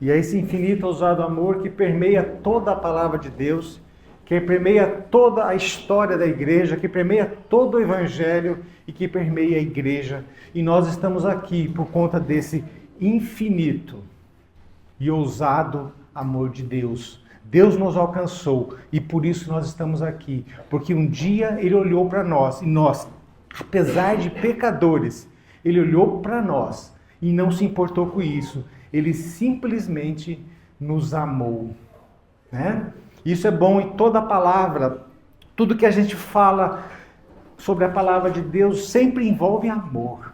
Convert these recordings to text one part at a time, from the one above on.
E é esse infinito ousado amor que permeia toda a palavra de Deus, que permeia toda a história da igreja, que permeia todo o evangelho e que permeia a igreja. E nós estamos aqui por conta desse infinito e ousado amor de Deus. Deus nos alcançou e por isso nós estamos aqui. Porque um dia Ele olhou para nós e nós, apesar de pecadores, Ele olhou para nós e não se importou com isso. Ele simplesmente nos amou, né? Isso é bom em toda a palavra. Tudo que a gente fala sobre a palavra de Deus sempre envolve amor.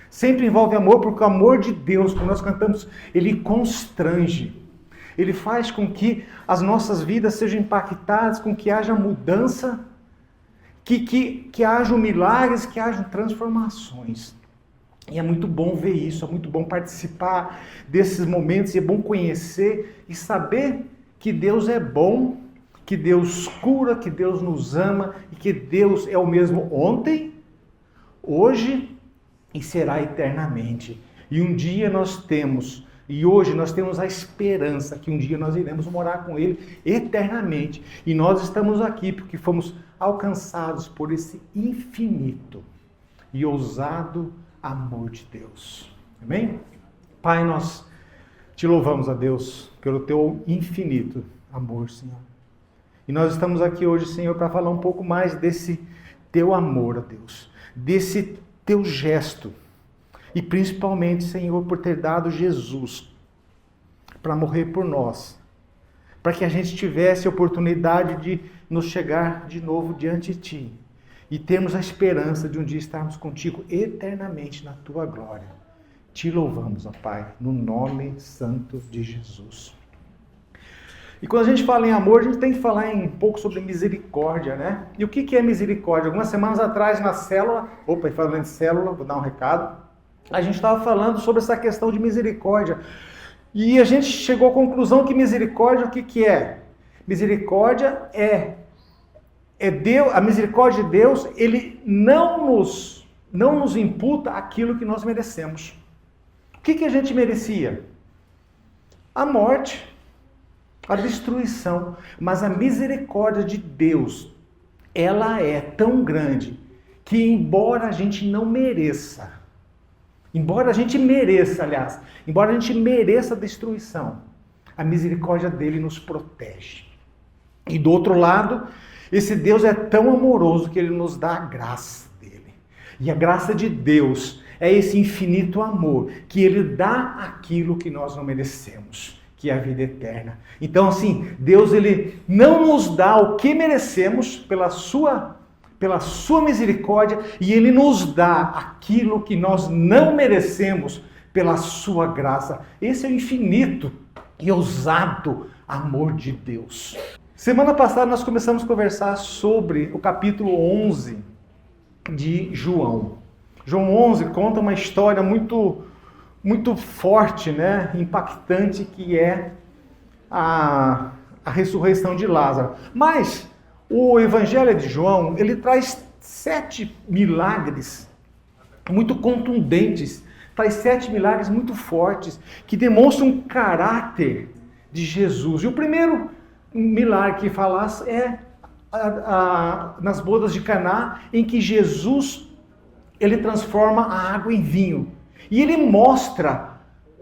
Sempre envolve amor, porque o amor de Deus, quando nós cantamos, ele constrange. Ele faz com que as nossas vidas sejam impactadas, com que haja mudança, que hajam milagres, que hajam transformações. E é muito bom ver isso, é muito bom participar desses momentos, e é bom conhecer e saber que Deus é bom, que Deus cura, que Deus nos ama e que Deus é o mesmo ontem, hoje e será eternamente. E um dia nós temos, e hoje nós temos a esperança que um dia nós iremos morar com Ele eternamente. E nós estamos aqui porque fomos alcançados por esse infinito e ousado amor de Deus. Amém? Pai, nós te louvamos, a Deus, pelo teu infinito amor, Senhor. E nós estamos aqui hoje, Senhor, para falar um pouco mais desse teu amor, a Deus, desse teu gesto. E principalmente, Senhor, por ter dado Jesus para morrer por nós, para que a gente tivesse a oportunidade de nos chegar de novo diante de Ti e termos a esperança de um dia estarmos contigo eternamente na Tua glória. Te louvamos, ó Pai, no nome santo de Jesus. E quando a gente fala em amor, a gente tem que falar um pouco sobre misericórdia, né? E o que é misericórdia? Algumas semanas atrás na célula, falando de célula, vou dar um recado, a gente estava falando sobre essa questão de misericórdia. E a gente chegou à conclusão que misericórdia, o que é? Misericórdia é Deus, a misericórdia de Deus, Ele não nos imputa aquilo que nós merecemos. O que a gente merecia? A morte, a destruição. Mas a misericórdia de Deus, ela é tão grande que embora a gente não mereça, embora a gente mereça a destruição, a misericórdia dele nos protege. E do outro lado, esse Deus é tão amoroso que ele nos dá a graça dele. E a graça de Deus é esse infinito amor que ele dá aquilo que nós não merecemos, que é a vida eterna. Então, assim, Deus ele não nos dá o que merecemos pela sua misericórdia, e ele nos dá aquilo que nós não merecemos pela sua graça. Esse é o infinito e ousado amor de Deus. Semana passada nós começamos a conversar sobre o capítulo 11 de João. João 11 conta uma história muito forte, né? Impactante, que é a ressurreição de Lázaro. Mas o Evangelho de João, ele traz 7 milagres muito contundentes, traz 7 milagres muito fortes, que demonstram o caráter de Jesus. E o primeiro milagre que falas é nas bodas de Caná, em que Jesus ele transforma a água em vinho. E ele mostra,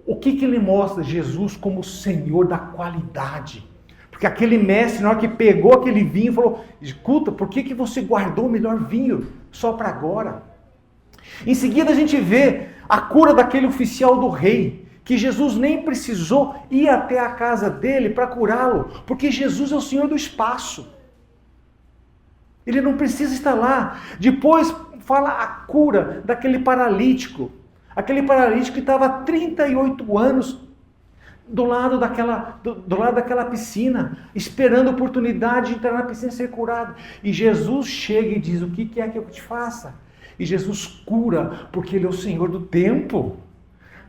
o que ele mostra? Jesus como o Senhor da qualidade. Porque aquele mestre, na hora que pegou aquele vinho, falou: escuta, por que você guardou o melhor vinho só para agora? Em seguida a gente vê a cura daquele oficial do rei, que Jesus nem precisou ir até a casa dele para curá-lo, porque Jesus é o Senhor do espaço. Ele não precisa estar lá. Depois fala a cura daquele paralítico. Aquele paralítico que estava há 38 anos do lado daquela piscina, esperando a oportunidade de entrar na piscina e ser curado. E Jesus chega e diz: o que é que eu te faça? E Jesus cura, porque ele é o Senhor do tempo.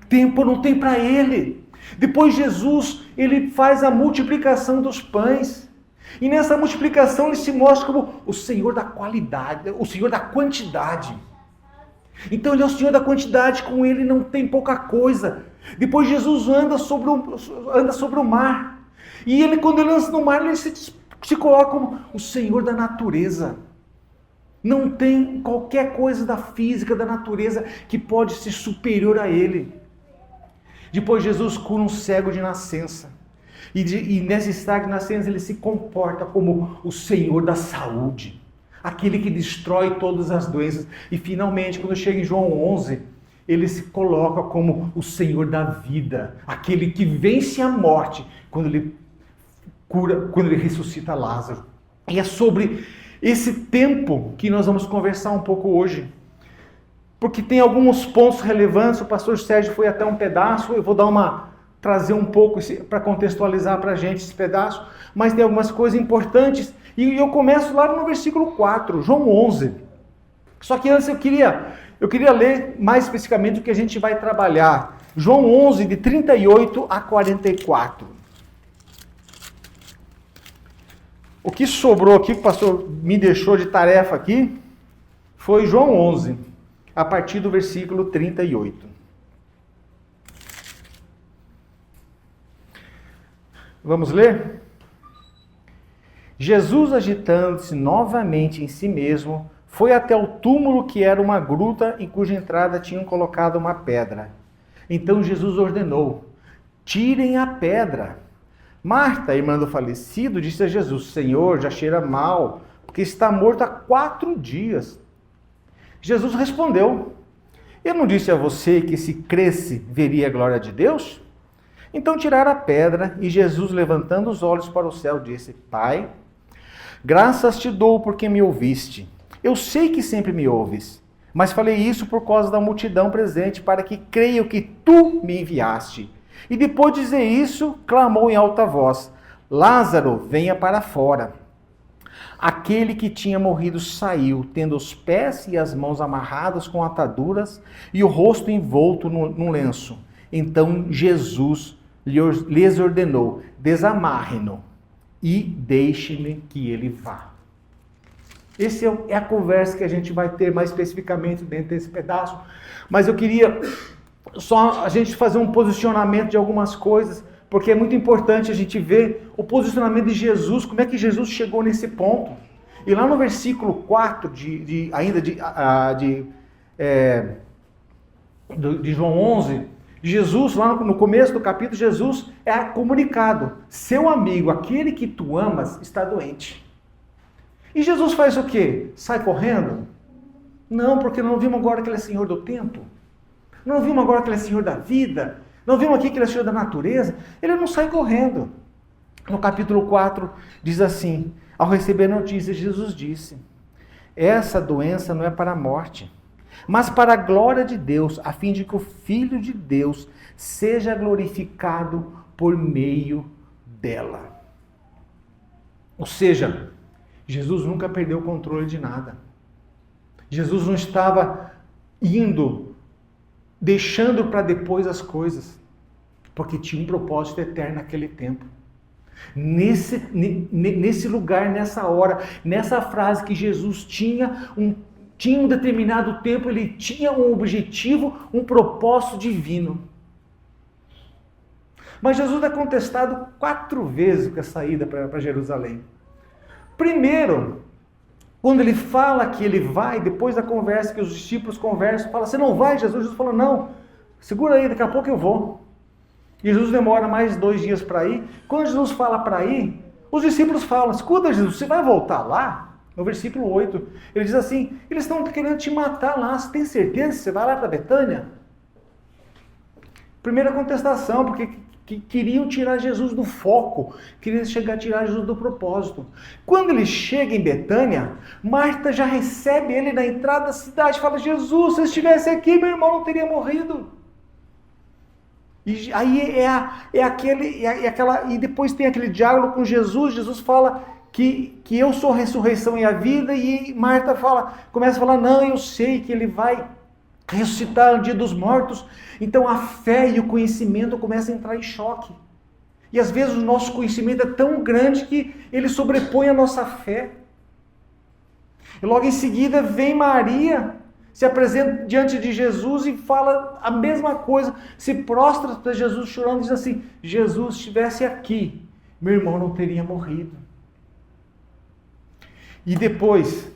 Tempo não tem para ele. Depois Jesus, ele faz a multiplicação dos pães. E nessa multiplicação ele se mostra como o Senhor da qualidade, o Senhor da quantidade. Então ele é o Senhor da quantidade, com ele não tem pouca coisa. Depois Jesus anda sobre o mar. E ele, quando ele anda no mar, ele se coloca como o Senhor da natureza. Não tem qualquer coisa da física, da natureza, que pode ser superior a ele. Depois Jesus cura um cego de nascença. E nesse estado de nascença ele se comporta como o Senhor da saúde. Aquele que destrói todas as doenças. E finalmente, quando chega em João 11, ele se coloca como o Senhor da vida. Aquele que vence a morte quando ele cura, quando ele ressuscita Lázaro. E é sobre esse tempo que nós vamos conversar um pouco hoje. Porque tem alguns pontos relevantes, o pastor Sérgio foi até um pedaço, eu vou trazer um pouco para contextualizar para a gente esse pedaço, mas tem algumas coisas importantes, e eu começo lá no versículo 4, João 11. Só que antes eu queria ler mais especificamente o que a gente vai trabalhar. João 11, de 38 a 44. O que sobrou aqui, que o pastor me deixou de tarefa aqui, foi João 11, a partir do versículo 38. Vamos ler? Jesus, agitando-se novamente em si mesmo, foi até o túmulo, que era uma gruta em cuja entrada tinham colocado uma pedra. Então Jesus ordenou: tirem a pedra. Marta, irmã do falecido, disse a Jesus: Senhor, já cheira mal, porque está morto há 4 dias. Jesus respondeu: eu não disse a você que se cresce, veria a glória de Deus? Então tiraram a pedra, e Jesus, levantando os olhos para o céu, disse: Pai, graças te dou porque me ouviste. Eu sei que sempre me ouves, mas falei isso por causa da multidão presente, para que creiam que tu me enviaste. E depois de dizer isso, clamou em alta voz: Lázaro, venha para fora. Aquele que tinha morrido saiu, tendo os pés e as mãos amarrados com ataduras e o rosto envolto num lenço. Então Jesus lhes ordenou: desamarrem-no e deixem-me que ele vá. Essa é a conversa que a gente vai ter mais especificamente dentro desse pedaço. Mas eu queria só a gente fazer um posicionamento de algumas coisas, porque é muito importante a gente ver o posicionamento de Jesus, como é que Jesus chegou nesse ponto. E lá no versículo 4 de João 11, Jesus, lá no começo do capítulo, Jesus é comunicado: seu amigo, aquele que tu amas, está doente. E Jesus faz o quê? Sai correndo? Não, porque não vimos agora que ele é Senhor do tempo. Não vimos agora que ele é Senhor da vida. Não vimos aqui que ele é Senhor da natureza. Ele não sai correndo. No capítulo 4 diz assim: ao receber a notícia, Jesus disse: essa doença não é para a morte, mas para a glória de Deus, a fim de que o Filho de Deus seja glorificado por meio dela. Ou seja, Jesus nunca perdeu o controle de nada. Jesus não estava deixando para depois as coisas, porque tinha um propósito eterno naquele tempo. Nesse lugar, nessa hora, nessa frase que Jesus tinha um determinado tempo, ele tinha um objetivo, um propósito divino. Mas Jesus é contestado 4 vezes com a saída para Jerusalém. Primeiro, quando ele fala que ele vai, depois da conversa que os discípulos conversam, fala: você não vai, Jesus? Jesus fala: não, segura aí, daqui a pouco eu vou. E Jesus demora mais 2 dias para ir. Quando Jesus fala para ir, os discípulos falam: escuta, Jesus, você vai voltar lá? No versículo 8, ele diz assim: eles estão querendo te matar lá, você tem certeza que você vai lá para Betânia? Primeira contestação, porque queriam tirar Jesus do foco, queriam tirar Jesus do propósito. Quando ele chega em Betânia, Marta já recebe ele na entrada da cidade, fala: Jesus, se eu estivesse aqui, meu irmão não teria morrido. E aí e depois tem aquele diálogo com Jesus. Jesus fala que eu sou a ressurreição e a vida, e Marta começa a falar: não, eu sei que ele vai ressuscitar no dia dos mortos. Então a fé e o conhecimento começam a entrar em choque. E às vezes o nosso conhecimento é tão grande que ele sobrepõe a nossa fé. E logo em seguida vem Maria, se apresenta diante de Jesus e fala a mesma coisa, se prostra para Jesus chorando e diz assim: Jesus estivesse aqui, meu irmão não teria morrido. E depois,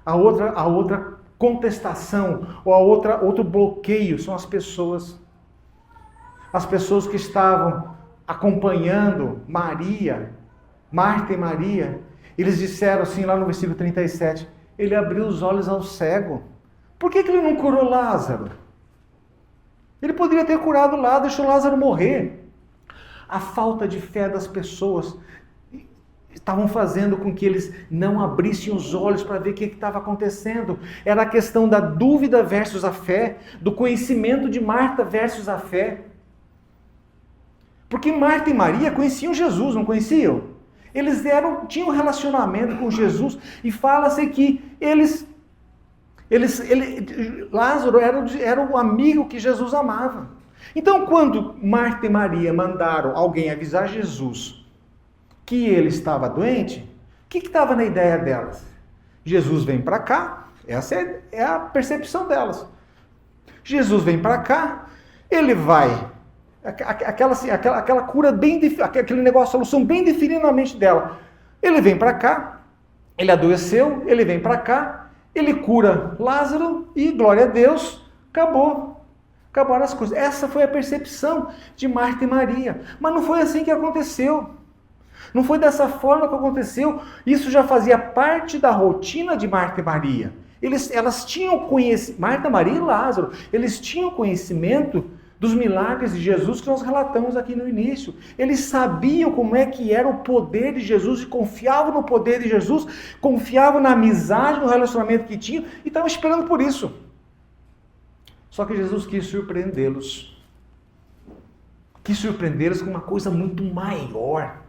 a outra contestação, ou outro bloqueio são as pessoas. As pessoas que estavam acompanhando Maria, Marta e Maria, eles disseram assim lá no versículo 37, ele abriu os olhos ao cego. Por que ele não curou Lázaro? Ele poderia ter curado lá, deixou Lázaro morrer. A falta de fé das pessoas estavam fazendo com que eles não abrissem os olhos para ver o que estava acontecendo. Era a questão da dúvida versus a fé, do conhecimento de Marta versus a fé. Porque Marta e Maria conheciam Jesus, não conheciam? Eles tinham um relacionamento com Jesus e fala-se que Lázaro era o amigo que Jesus amava. Então, quando Marta e Maria mandaram alguém avisar Jesus que ele estava doente, o que estava na ideia delas? Jesus vem para cá, essa é a percepção delas. Jesus vem para cá, ele vai, aquela cura bem, aquele negócio, a solução bem definida na mente dela. Ele vem para cá, ele adoeceu, ele vem para cá, ele cura Lázaro e, glória a Deus, acabaram as coisas. Essa foi a percepção de Marta e Maria. Mas não foi assim que aconteceu. Não foi dessa forma que aconteceu. Isso já fazia parte da rotina de Marta e Maria. Elas tinham conhecimento, Marta, Maria e Lázaro, eles tinham conhecimento dos milagres de Jesus que nós relatamos aqui no início. Eles sabiam como é que era o poder de Jesus e confiavam no poder de Jesus, confiavam na amizade, no relacionamento que tinham e estavam esperando por isso. Só que Jesus quis surpreendê-los. Quis surpreendê-los com uma coisa muito maior.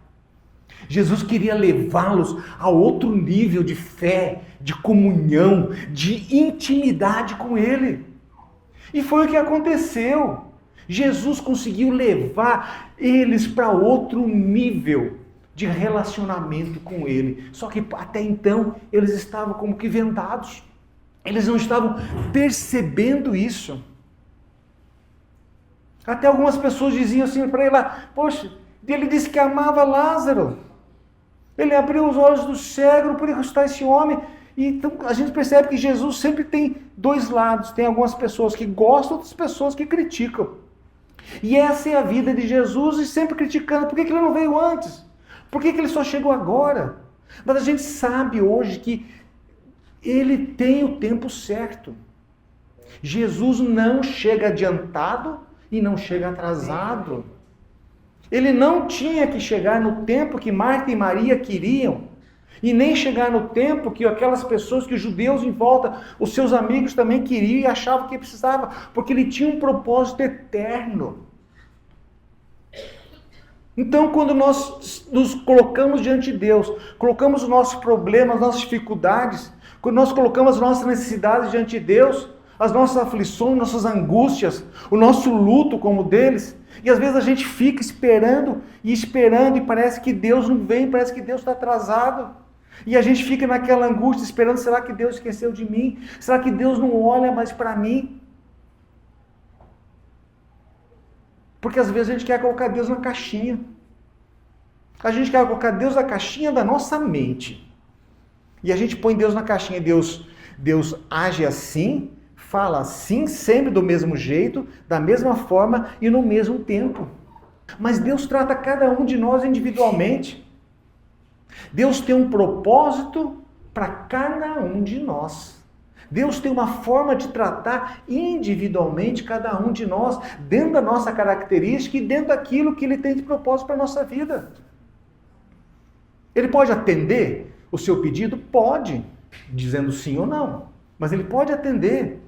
Jesus queria levá-los a outro nível de fé, de comunhão, de intimidade com Ele. E foi o que aconteceu. Jesus conseguiu levar eles para outro nível de relacionamento com Ele. Só que até então eles estavam como que vendados. Eles não estavam percebendo isso. Até algumas pessoas diziam assim para ele lá: poxa, ele disse que amava Lázaro. Ele abriu os olhos do cego, não podia ressuscitar esse homem. E então a gente percebe que Jesus sempre tem dois lados. Tem algumas pessoas que gostam, outras pessoas que criticam. E essa é a vida de Jesus, e sempre criticando. Por que ele não veio antes? Por que ele só chegou agora? Mas a gente sabe hoje que ele tem o tempo certo. Jesus não chega adiantado e não chega atrasado. Ele não tinha que chegar no tempo que Marta e Maria queriam, e nem chegar no tempo que aquelas pessoas, que os judeus em volta, os seus amigos também queriam e achavam que precisava, porque ele tinha um propósito eterno. Então, quando nós nos colocamos diante de Deus, colocamos os nossos problemas, as nossas dificuldades, quando nós colocamos as nossas necessidades diante de Deus, as nossas aflições, nossas angústias, o nosso luto como deles, e às vezes a gente fica esperando e parece que Deus não vem, parece que Deus está atrasado. E a gente fica naquela angústia esperando: será que Deus esqueceu de mim? Será que Deus não olha mais para mim? Porque às vezes a gente quer colocar Deus na caixinha. A gente quer colocar Deus na caixinha da nossa mente. E a gente põe Deus na caixinha. Deus age assim, fala assim, sempre do mesmo jeito, da mesma forma e no mesmo tempo. Mas Deus trata cada um de nós individualmente. Deus tem um propósito para cada um de nós. Deus tem uma forma de tratar individualmente cada um de nós, dentro da nossa característica e dentro daquilo que Ele tem de propósito para a nossa vida. Ele pode atender o seu pedido? Pode, dizendo sim ou não. Mas Ele pode atender.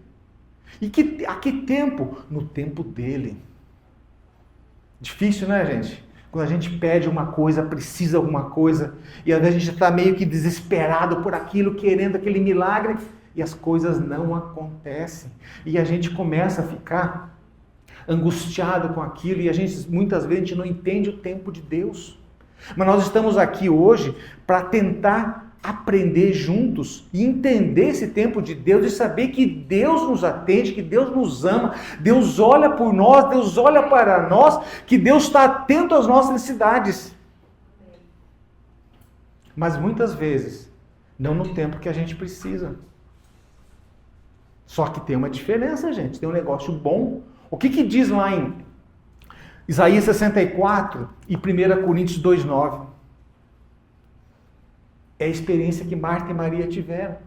E a que tempo? No tempo dele. Difícil, né, gente? Quando a gente pede uma coisa, precisa de alguma coisa, e às vezes a gente está meio que desesperado por aquilo, querendo aquele milagre, e as coisas não acontecem. E a gente começa a ficar angustiado com aquilo, e muitas vezes a gente não entende o tempo de Deus. Mas nós estamos aqui hoje para tentar aprender juntos e entender esse tempo de Deus e saber que Deus nos atende, que Deus nos ama, Deus olha por nós, Deus olha para nós, que Deus está atento às nossas necessidades. Mas muitas vezes, não no tempo que a gente precisa. Só que tem uma diferença, gente, tem um negócio bom. O que diz lá em Isaías 64 e 1 Coríntios 2,9? É a experiência que Marta e Maria tiveram.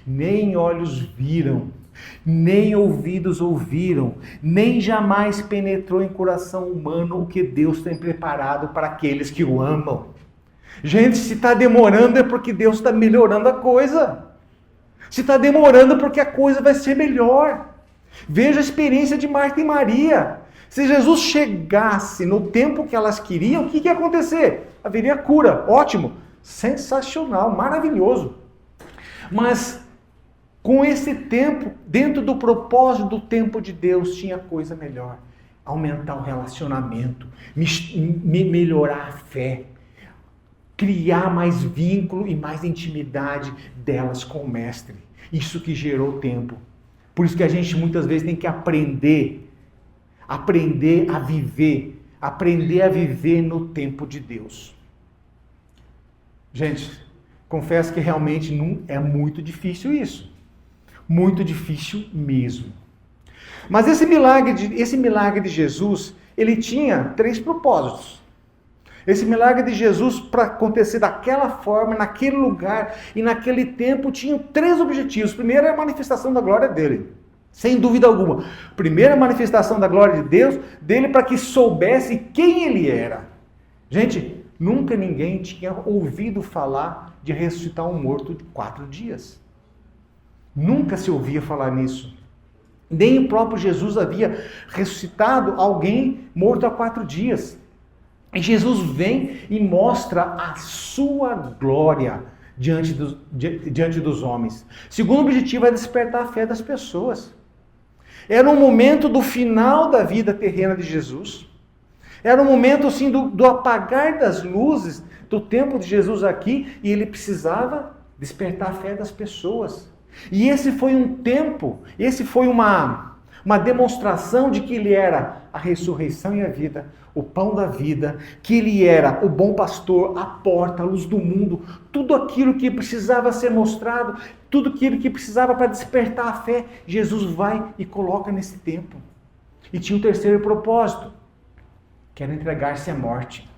Nem olhos viram, nem ouvidos ouviram, nem jamais penetrou em coração humano o que Deus tem preparado para aqueles que o amam. Gente, se está demorando é porque Deus está melhorando a coisa. Se está demorando é porque a coisa vai ser melhor. Veja a experiência de Marta e Maria. Se Jesus chegasse no tempo que elas queriam, o que ia acontecer? Haveria cura, ótimo. Sensacional, maravilhoso. Mas com esse tempo, dentro do propósito do tempo de Deus, tinha coisa melhor. Aumentar o relacionamento, melhorar a fé, criar mais vínculo e mais intimidade delas com o Mestre. Isso que gerou tempo. Por isso que a gente muitas vezes tem que aprender a viver no tempo de Deus. Gente, confesso que realmente não é muito difícil isso. Muito difícil mesmo. Mas esse milagre de Jesus, ele tinha 3 propósitos. Esse milagre de Jesus, para acontecer daquela forma, naquele lugar e naquele tempo, tinha 3 objetivos. Primeiro é a manifestação da glória dele. Sem dúvida alguma. Primeira manifestação da glória de Deus, dele para que soubesse quem ele era. Gente, nunca ninguém tinha ouvido falar de ressuscitar um morto de 4 dias. Nunca se ouvia falar nisso. Nem o próprio Jesus havia ressuscitado alguém morto há 4 dias. E Jesus vem e mostra a sua glória diante dos homens. Segundo objetivo é despertar a fé das pessoas. Era um momento do final da vida terrena de Jesus. Era um momento assim do apagar das luzes do tempo de Jesus aqui, e ele precisava despertar a fé das pessoas. E esse foi um tempo, esse foi uma demonstração de que ele era a ressurreição e a vida, o pão da vida, que ele era o bom pastor, a porta, a luz do mundo, tudo aquilo que precisava ser mostrado, tudo aquilo que precisava para despertar a fé, Jesus vai e coloca nesse tempo. E tinha o terceiro propósito, que era entregar-se à morte.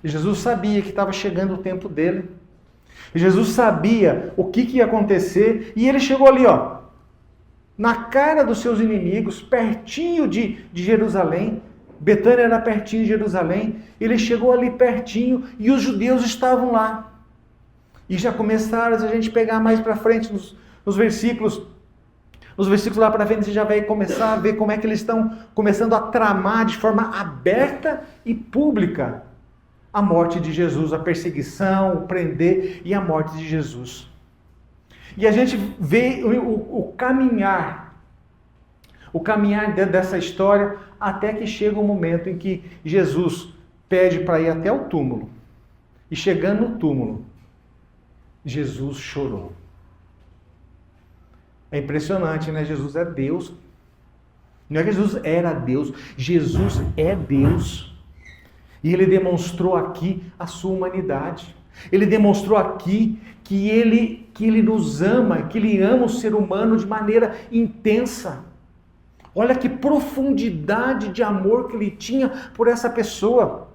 E Jesus sabia que estava chegando o tempo dele. E Jesus sabia o que ia acontecer, e ele chegou ali, na cara dos seus inimigos, pertinho de Jerusalém. Betânia era pertinho de Jerusalém. Ele chegou ali pertinho e os judeus estavam lá. E já começaram, se a gente pegar mais para frente nos versículos lá para frente, você já vai começar a ver como é que eles estão começando a tramar de forma aberta e pública a morte de Jesus, a perseguição, o prender e a morte de Jesus. E a gente vê o caminhar dessa história até que chega o momento em que Jesus pede para ir até o túmulo. E chegando no túmulo, Jesus chorou. É impressionante, né? Jesus é Deus. Não é que Jesus era Deus, Jesus é Deus. E ele demonstrou aqui a sua humanidade. Ele demonstrou aqui que ele nos ama, que ele ama o ser humano de maneira intensa. Olha que profundidade de amor que ele tinha por essa pessoa.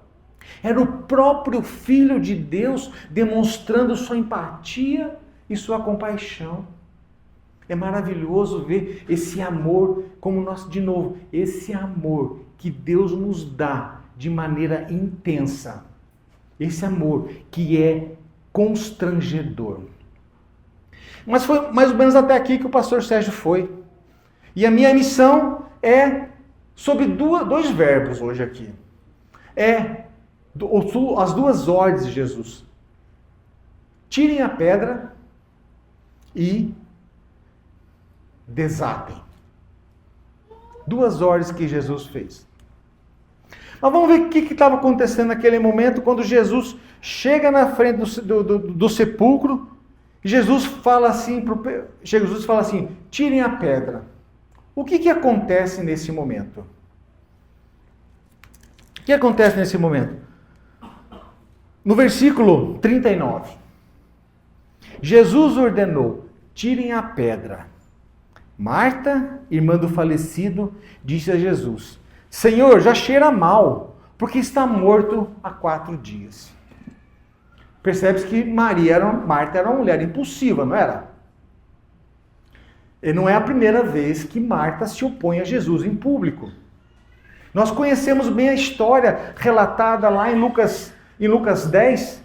Era o próprio Filho de Deus demonstrando sua empatia e sua compaixão. É maravilhoso ver esse amor, esse amor que Deus nos dá de maneira intensa. Esse amor que é constrangedor. Mas foi mais ou menos até aqui que o pastor Sérgio foi. E a minha missão é sobre dois verbos hoje aqui. As 2 ordens de Jesus. Tirem a pedra e desatem. 2 ordens que Jesus fez. Mas vamos ver o que estava acontecendo naquele momento, quando Jesus chega na frente do sepulcro. Jesus fala assim, tirem a pedra. O que acontece nesse momento? O que acontece nesse momento? No versículo 39, Jesus ordenou, tirem a pedra. Marta, irmã do falecido, disse a Jesus, Senhor, já cheira mal, porque está morto há 4 dias. Percebe-se que Marta era uma mulher impulsiva, não era? E não é a primeira vez que Marta se opõe a Jesus em público. Nós conhecemos bem a história relatada lá em Lucas 10,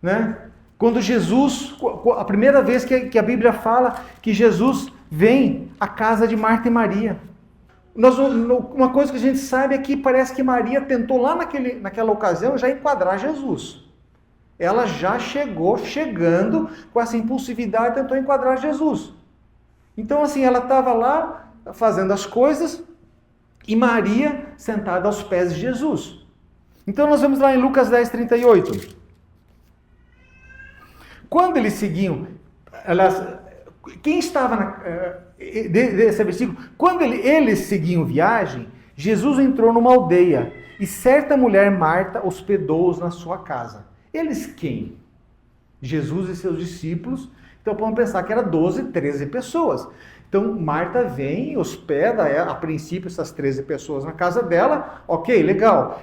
né? Quando Jesus, a primeira vez que a Bíblia fala que Jesus vem à casa de Marta e Maria. Uma coisa que a gente sabe é que parece que Maria tentou lá naquela ocasião já enquadrar Jesus. Ela já chegando com essa impulsividade, tentou enquadrar Jesus. Então assim, ela estava lá fazendo as coisas e Maria sentada aos pés de Jesus. Então nós vamos lá em Lucas 10, 38. Quando eles seguiam, quem estava desse versículo, quando eles seguiam viagem, Jesus entrou numa aldeia e certa mulher, Marta, hospedou-os na sua casa. Eles quem? Jesus e seus discípulos. Então vamos pensar que era 12, 13 pessoas. Então Marta vem e hospeda, a princípio, essas 13 pessoas na casa dela. Ok, legal.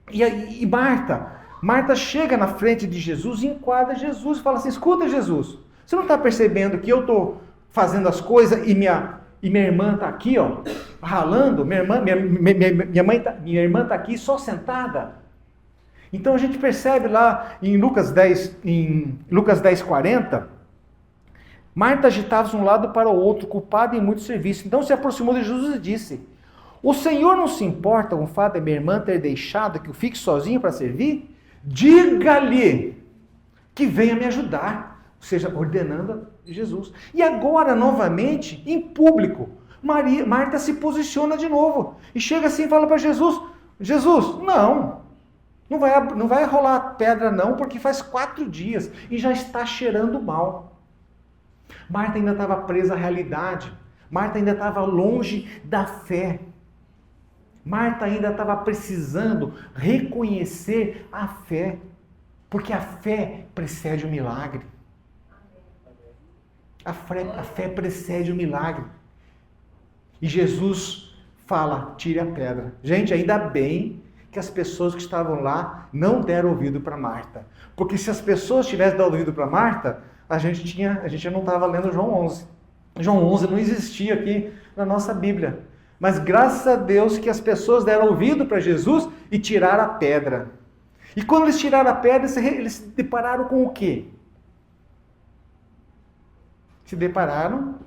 E Marta chega na frente de Jesus e enquadra Jesus e fala assim, escuta Jesus, você não está percebendo que eu estou fazendo as coisas e minha irmã está aqui, ó, ralando? Minha irmã está aqui só sentada? Então a gente percebe lá em Lucas 10, 40, Marta agitava-se de um lado para o outro, ocupada em muito serviço. Então se aproximou de Jesus e disse, o Senhor não se importa com o fato de minha irmã ter deixado que eu fique sozinho para servir? Diga-lhe que venha me ajudar. Ou seja, ordenando a Jesus. E agora, novamente, em público, Marta se posiciona de novo. E chega assim e fala para Jesus, Jesus, não vai rolar pedra não, porque faz 4 dias e já está cheirando mal. Marta ainda estava presa à realidade. Marta ainda estava longe da fé. Marta ainda estava precisando reconhecer a fé, porque a fé precede o milagre. A fé precede o milagre. E Jesus fala, tire a pedra. Gente, ainda bem que as pessoas que estavam lá não deram ouvido para Marta. Porque se as pessoas tivessem dado ouvido para Marta, a gente não estava lendo João 11. João 11 não existia aqui na nossa Bíblia. Mas graças a Deus que as pessoas deram ouvido para Jesus e tiraram a pedra. E quando eles tiraram a pedra, eles se depararam com o quê? Se depararam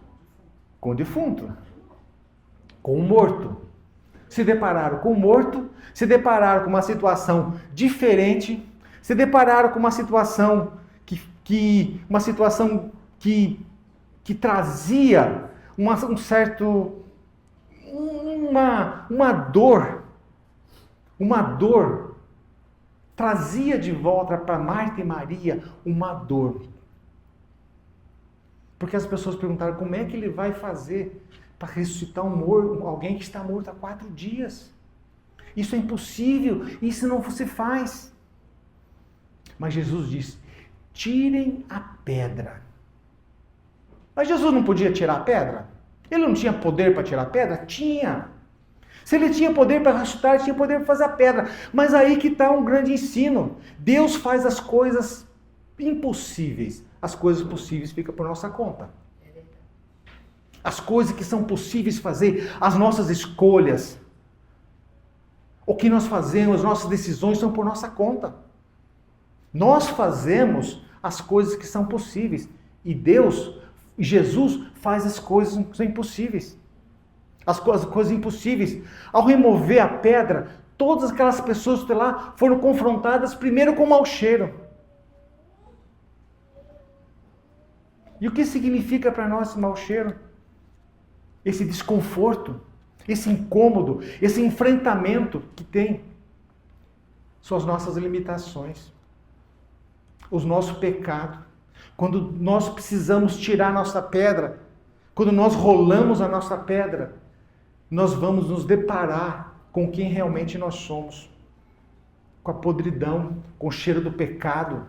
com o defunto, com o morto. Se depararam com o morto, se depararam com uma situação diferente, se depararam com uma situação que trazia uma dor, trazia de volta para Marta e Maria uma dor. Porque as pessoas perguntaram como é que ele vai fazer para ressuscitar alguém que está morto há 4 dias. Isso é impossível, isso não se faz. Mas Jesus disse, tirem a pedra. Mas Jesus não podia tirar a pedra? Ele não tinha poder para tirar a pedra? Tinha. Se ele tinha poder para ressuscitar, ele tinha poder para fazer a pedra. Mas aí que está um grande ensino. Deus faz as coisas impossíveis. As coisas possíveis ficam por nossa conta. As coisas que são possíveis fazer, as nossas escolhas, o que nós fazemos, as nossas decisões são por nossa conta. Nós fazemos as coisas que são possíveis. E Jesus faz as coisas que são impossíveis. As coisas impossíveis. Ao remover a pedra, todas aquelas pessoas que lá foram confrontadas primeiro com mau cheiro. E o que significa para nós esse mau cheiro? Esse desconforto, esse incômodo, esse enfrentamento que tem, são as nossas limitações, os nossos pecados. Quando nós precisamos tirar a nossa pedra, quando nós rolamos a nossa pedra, nós vamos nos deparar com quem realmente nós somos. Com a podridão, com o cheiro do pecado,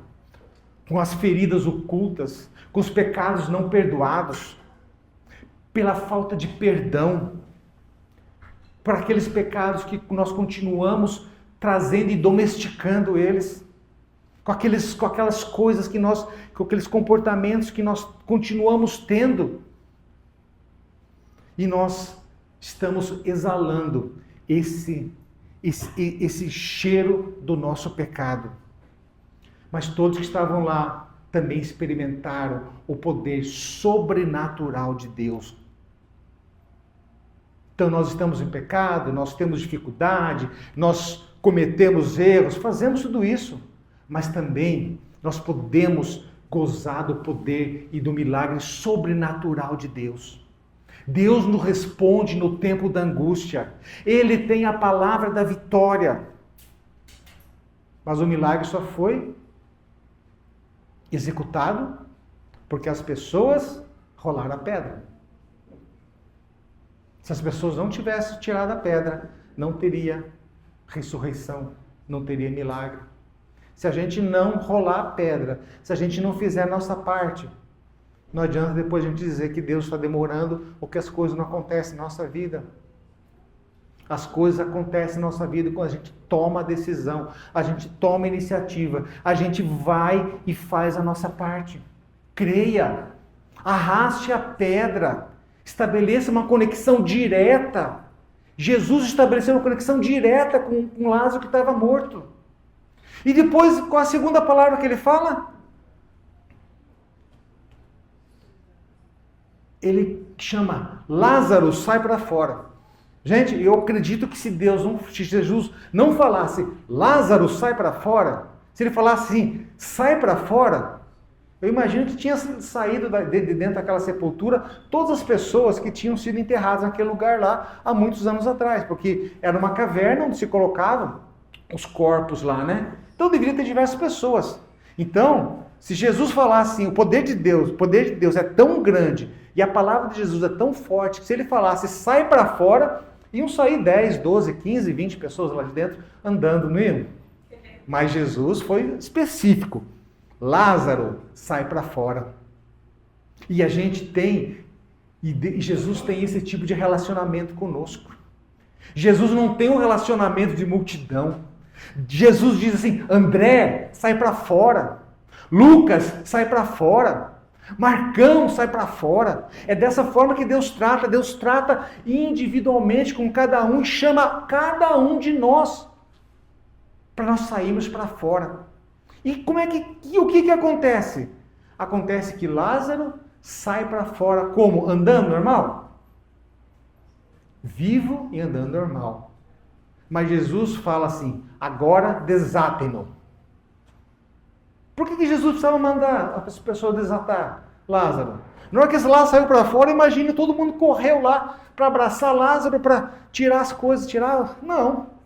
com as feridas ocultas, com os pecados não perdoados, pela falta de perdão, por aqueles pecados que nós continuamos trazendo e domesticando eles, com aquelas coisas com aqueles comportamentos que nós continuamos tendo, e nós estamos exalando esse cheiro do nosso pecado. Mas todos que estavam lá também experimentaram o poder sobrenatural de Deus. Então nós estamos em pecado, nós temos dificuldade, nós cometemos erros, fazemos tudo isso, mas também nós podemos gozar do poder e do milagre sobrenatural de Deus. Deus nos responde no tempo da angústia. Ele tem a palavra da vitória. Mas o milagre só foi executado porque as pessoas rolaram a pedra. Se as pessoas não tivessem tirado a pedra, não teria ressurreição, não teria milagre. Se a gente não rolar a pedra, se a gente não fizer a nossa parte, não adianta depois a gente dizer que Deus está demorando ou que as coisas não acontecem na nossa vida. As coisas acontecem na nossa vida quando a gente toma a decisão, a gente toma a iniciativa, a gente vai e faz a nossa parte. Creia, arraste a pedra, estabeleça uma conexão direta. Jesus estabeleceu uma conexão direta com Lázaro que estava morto. E depois, com a segunda palavra que ele fala, ele chama Lázaro, sai para fora. Gente, eu acredito que se Jesus não falasse Lázaro, sai para fora, se ele falasse assim, sai para fora, eu imagino que tinha saído de dentro daquela sepultura todas as pessoas que tinham sido enterradas naquele lugar lá há muitos anos atrás, porque era uma caverna onde se colocavam os corpos lá, né? Então deveria ter diversas pessoas. Então, se Jesus falasse assim, o poder de Deus é tão grande e a palavra de Jesus é tão forte que se ele falasse sai para fora, iam sair 10, 12, 15, 20 pessoas lá de dentro andando, não iam? Mas Jesus foi específico. Lázaro, sai para fora. E a gente tem, e Jesus tem esse tipo de relacionamento conosco. Jesus não tem um relacionamento de multidão. Jesus diz assim, André, sai para fora. Lucas, sai para fora. Marcão, sai para fora. É dessa forma que Deus trata individualmente com cada um e chama cada um de nós para nós sairmos para fora. E o que acontece? Acontece que Lázaro sai para fora como? Andando normal? Vivo e andando normal. Mas Jesus fala assim, agora desatem-no. Por que Jesus precisava mandar as pessoas desatar Lázaro? Na hora que esse Lázaro saiu para fora, imagine, todo mundo correu lá para abraçar Lázaro, para tirar as coisas, Não.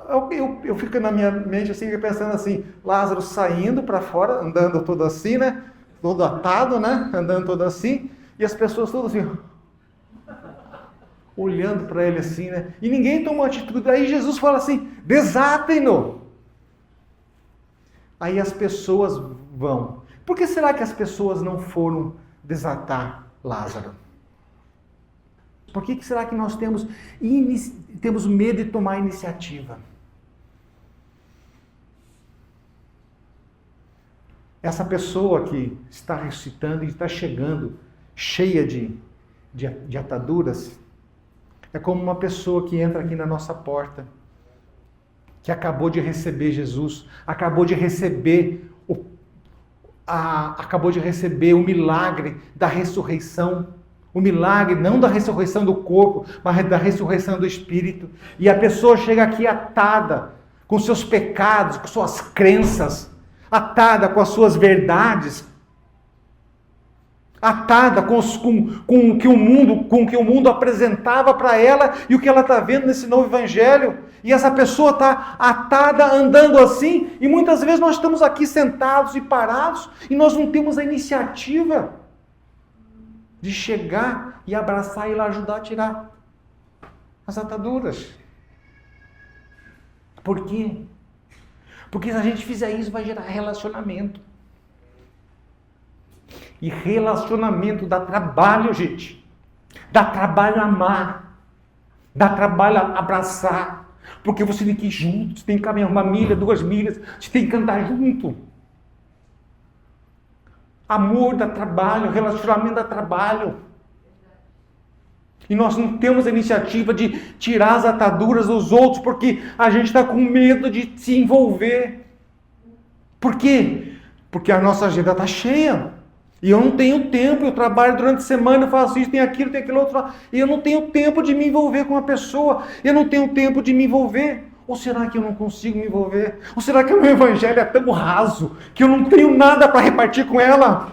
Eu fico na minha mente assim, pensando assim, Lázaro saindo para fora, andando todo assim, né? Todo atado, né? Andando todo assim, e as pessoas todas assim, olhando para ele assim, né? E ninguém tomou atitude. Aí Jesus fala assim, desatem-no. Aí as pessoas vão. Por que será que as pessoas não foram desatar Lázaro? Por que será que nós temos medo de tomar iniciativa? Essa pessoa que está ressuscitando e está chegando, cheia de ataduras, é como uma pessoa que entra aqui na nossa porta, que acabou de receber Jesus, acabou de receber o milagre da ressurreição. O milagre não da ressurreição do corpo, mas da ressurreição do espírito. E a pessoa chega aqui atada com seus pecados, com suas crenças, atada com as suas verdades. atada com o que o mundo apresentava para ela e o que ela está vendo nesse novo evangelho. E essa pessoa está atada, andando assim, e muitas vezes nós estamos aqui sentados e parados e nós não temos a iniciativa de chegar e abraçar e ir lá ajudar a tirar as ataduras. Por quê? Porque se a gente fizer isso, vai gerar relacionamento. E relacionamento dá trabalho, gente. Dá trabalho amar. Dá trabalho abraçar. Porque você tem que ir junto, você tem que caminhar 1 milha, 2 milhas, você tem que andar junto. Amor dá trabalho, relacionamento dá trabalho. E nós não temos a iniciativa de tirar as ataduras dos outros porque a gente está com medo de se envolver. Por quê? Porque a nossa agenda está cheia. E eu não tenho tempo, eu trabalho durante a semana, eu faço isso, tem aquilo outro. E eu não tenho tempo de me envolver com a pessoa. Eu não tenho tempo de me envolver. Ou será que eu não consigo me envolver? Ou será que o meu evangelho é tão raso que eu não tenho nada para repartir com ela?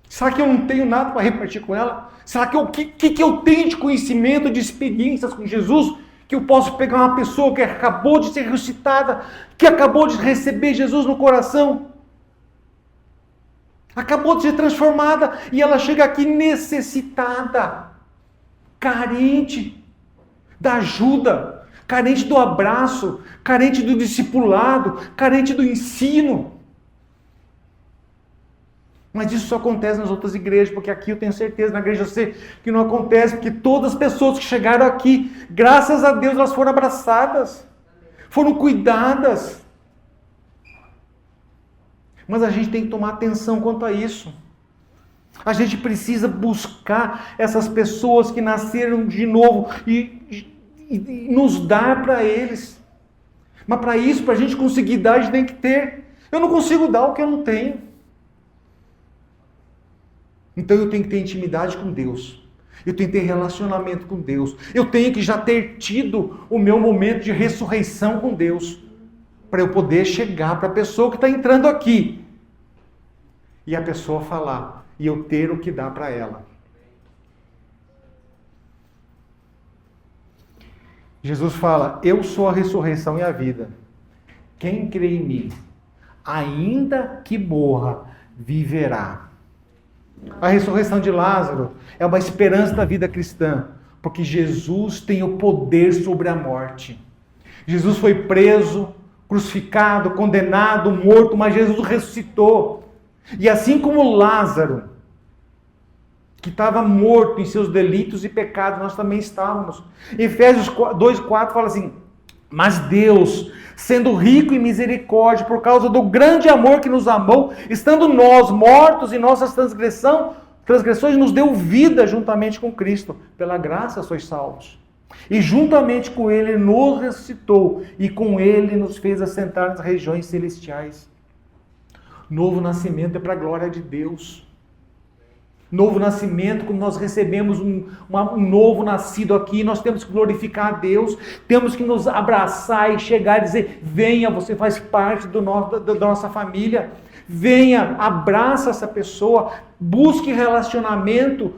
Será que eu não tenho nada para repartir com ela? Será que o que eu tenho de conhecimento, de experiências com Jesus, que eu posso pegar uma pessoa que acabou de ser ressuscitada, que acabou de receber Jesus no coração, acabou de ser transformada, e ela chega aqui necessitada, carente da ajuda, carente do abraço, carente do discipulado, carente do ensino. Mas isso só acontece nas outras igrejas, porque aqui eu tenho certeza, na igreja eu sei que não acontece, porque todas as pessoas que chegaram aqui, graças a Deus, elas foram abraçadas, foram cuidadas. Mas a gente tem que tomar atenção quanto a isso. A gente precisa buscar essas pessoas que nasceram de novo e nos dar para eles. Mas para isso, para a gente conseguir dar, a gente tem que ter. Eu não consigo dar o que eu não tenho. Então eu tenho que ter intimidade com Deus. Eu tenho que ter relacionamento com Deus. Eu tenho que já ter tido o meu momento de ressurreição com Deus. Para eu poder chegar para a pessoa que está entrando aqui. E a pessoa falar. E eu ter o que dar para ela. Jesus fala, eu sou a ressurreição e a vida. Quem crê em mim, ainda que morra, viverá. A ressurreição de Lázaro é uma esperança da vida cristã, porque Jesus tem o poder sobre a morte. Jesus foi preso, crucificado, condenado, morto, mas Jesus ressuscitou. E assim como Lázaro, que estava morto em seus delitos e pecados, nós também estávamos. Efésios 2,4 fala assim, mas Deus, sendo rico em misericórdia, por causa do grande amor que nos amou, estando nós mortos em nossas transgressões, nos deu vida juntamente com Cristo. Pela graça sois salvos. E juntamente com Ele nos ressuscitou, e com Ele nos fez assentar nas regiões celestiais. Novo nascimento é para a glória de Deus. Novo nascimento, quando nós recebemos um novo nascido aqui, nós temos que glorificar a Deus, temos que nos abraçar e chegar e dizer, venha, você faz parte da nossa família, venha, abraça essa pessoa, busque relacionamento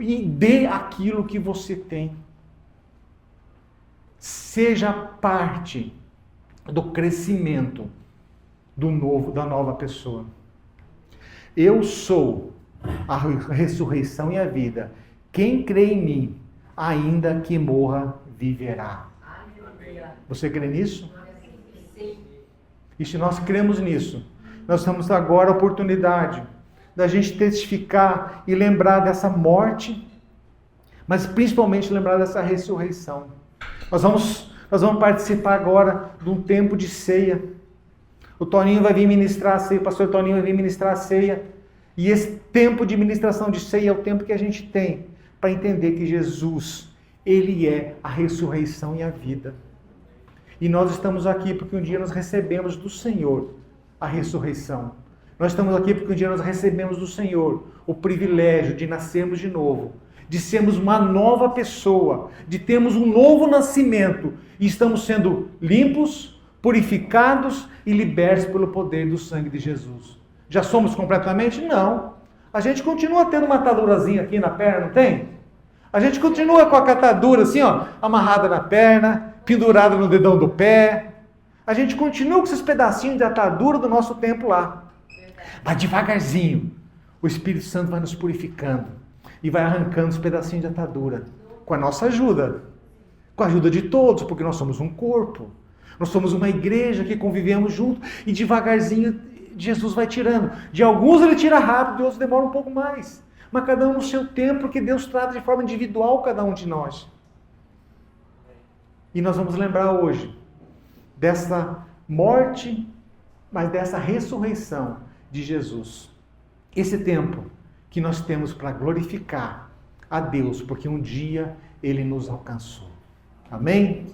e dê aquilo que você tem. Seja parte do crescimento da nova pessoa. Eu sou a ressurreição e a vida. Quem crê em mim, ainda que morra, viverá. Você crê nisso? E se nós cremos nisso, nós temos agora a oportunidade da gente testificar e lembrar dessa morte, mas principalmente lembrar dessa ressurreição. Nós vamos participar agora de um tempo de ceia. O Toninho vai vir ministrar a ceia, o pastor Toninho vai vir ministrar a ceia. E esse tempo de ministração de ceia é o tempo que a gente tem para entender que Jesus, Ele é a ressurreição e a vida. E nós estamos aqui porque um dia nós recebemos do Senhor a ressurreição. Nós estamos aqui porque um dia nós recebemos do Senhor o privilégio de nascermos de novo, de sermos uma nova pessoa, de termos um novo nascimento. E estamos sendo limpos, purificados e libertos pelo poder do sangue de Jesus. Já somos completamente? Não. A gente continua tendo uma atadurazinha aqui na perna, não tem? A gente continua com a catadura assim, ó, amarrada na perna, pendurada no dedão do pé. A gente continua com esses pedacinhos de atadura do nosso tempo lá. Mas devagarzinho, o Espírito Santo vai nos purificando e vai arrancando os pedacinhos de atadura com a nossa ajuda, com a ajuda de todos, porque nós somos um corpo. Nós somos uma igreja que convivemos junto e devagarzinho Jesus vai tirando. De alguns ele tira rápido, de outros demora um pouco mais. Mas cada um no seu tempo, porque Deus trata de forma individual cada um de nós. E nós vamos lembrar hoje dessa morte, mas dessa ressurreição de Jesus. Esse tempo que nós temos para glorificar a Deus, porque um dia Ele nos alcançou. Amém?